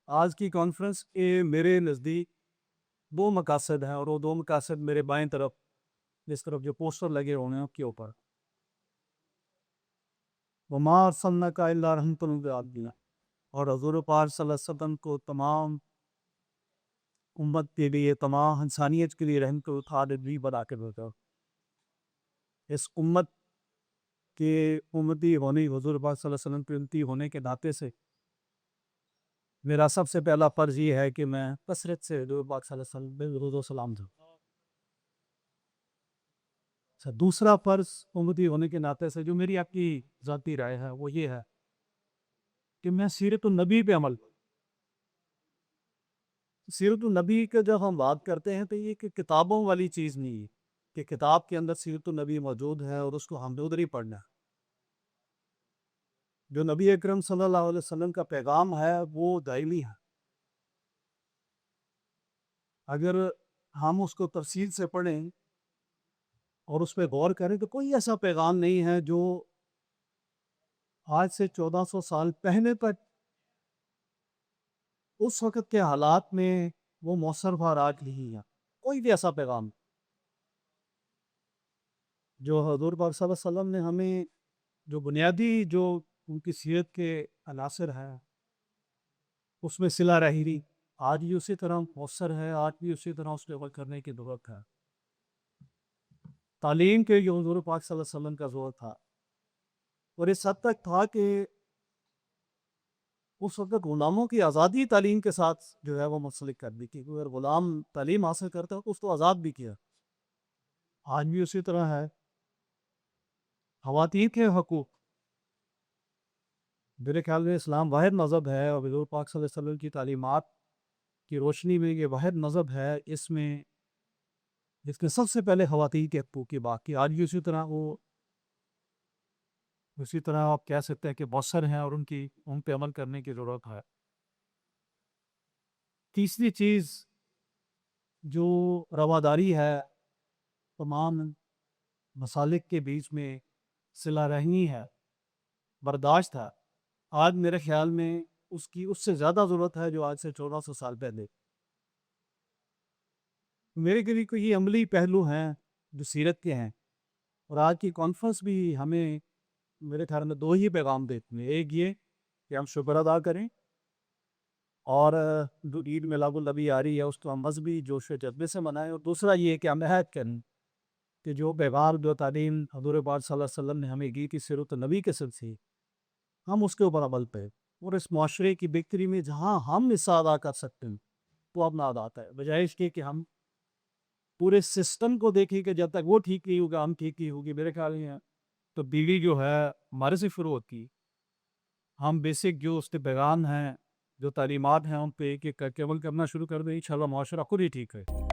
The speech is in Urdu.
آج کی کانفرنس کے میرے نزدیک دو مقاصد ہیں، اور وہ دو مقاصد میرے بائیں طرف جس طرف جو پوسٹر لگے ہوئے ہیں کے اوپر وما ارسلناک الا رحمۃ للعالمین، اور حضور پاک صلی اللہ علیہ وسلم کو تمام امت کے لیے، تمام انسانیت کے لیے رحمت العالمین بنا کے بھیجا۔ اس امت کے امتی ہونے، حضور پاک صلی اللہ علیہ وسلم کے امتی ہونے کے ناطے سے میرا سب سے پہلا فرض یہ ہے کہ میں کثرت سے حضور پاک صلی اللہ علیہ وسلم پہ درود و سلام دوں۔ دوسرا فرض امتی ہونے کے ناطے سے جو میری آپ کی ذاتی رائے ہے وہ یہ ہے کہ میں سیرت النبی پہ عمل کروں۔ سیرت النبی کا جب ہم بات کرتے ہیں تو یہ کہ کتابوں والی چیز نہیں ہے کہ کتاب کے اندر سیرت النبی موجود ہے اور اس کو ہم نے ادھر ہی پڑھنا ہے۔ جو نبی اکرم صلی اللہ علیہ وسلم کا پیغام ہے وہ دائمی ہے۔ اگر ہم اس کو تفصیل سے پڑھیں اور اس پہ غور کریں تو کوئی ایسا پیغام نہیں ہے جو آج سے 1400 سال پہلے تک اس وقت کے حالات میں وہ مؤثر اور آج نہیں ہے۔ کوئی بھی ایسا پیغام جو حضور پاک صلی اللہ علیہ وسلم نے ہمیں جو بنیادی جو ان کی سیرت کے عناصر ہیں اس میں صلہ رحمی آج بھی اسی طرح مؤثر ہے، آج بھی اسی طرح اس پہ عمل کرنے کی ضرورت ہے۔ تعلیم کے جو حضور پاک صلی اللہ علیہ وسلم کا زور تھا اور اس حد تک تھا کہ اس وقت غلاموں کی آزادی تعلیم کے ساتھ جو ہے وہ منسلک کر دی، کیونکہ اگر غلام تعلیم حاصل کرتا ہے تو اس کو آزاد بھی کیا۔ آج بھی اسی طرح ہے۔ خواتین کے حقوق، میرے خیال میں اسلام واحد مذہب ہے اور حضور پاک صلی اللہ علیہ وسلم کی تعلیمات کی روشنی میں یہ واحد مذہب ہے اس میں سب سے پہلے خواتین کے حقوق کی بات کی۔ آج بھی اسی طرح وہ اسی طرح آپ کہہ سکتے ہیں کہ مؤثر ہیں اور ان پہ عمل کرنے کی ضرورت ہے۔ تیسری چیز جو رواداری ہے، تمام مسالک کے بیچ میں صلہ رحمی ہے، برداشت ہے، آج میرے خیال میں اس سے زیادہ ضرورت ہے جو آج سے 1400 سال پہلے۔ میرے لیے کوئی یہ عملی پہلو ہیں جو سیرت کے ہیں، اور آج کی کانفرنس بھی ہمیں میرے خیال میں دو ہی پیغام دیتے ہیں۔ ایک یہ کہ ہم شکر ادا کریں اور جو عید میلاد النبی آ رہی ہے اس کو ہم مذہبی جوش و جذبے سے منائیں، اور دوسرا یہ کہ ہم عہد کریں کہ جو پیغام جو تعلیم حضور پاک صلی اللہ علیہ وسلم نے ہمیں دی تھی سیرت النبی کے سلسلے ہم اس کے اوپر عمل پہ، اور اس معاشرے کی بہتری میں جہاں ہم حصہ ادا کر سکتے ہیں وہ اپنا ادا ہے، بجائے اس کے کہ ہم پورے سسٹم کو دیکھیں کہ جب تک وہ ٹھیک نہیں ہوگا ہم ٹھیک نہیں ہوگی۔ میرے خیال میں تبدیلی جو ہے ہمارے سے شروع ہوتی، ہم بیسک جو اس کے پیغام ہیں جو تعلیمات ہیں ان پہ ایک ایک کر کے عمل کرنا شروع کر دیں، انشاءاللہ معاشرہ خود ہی ٹھیک ہے۔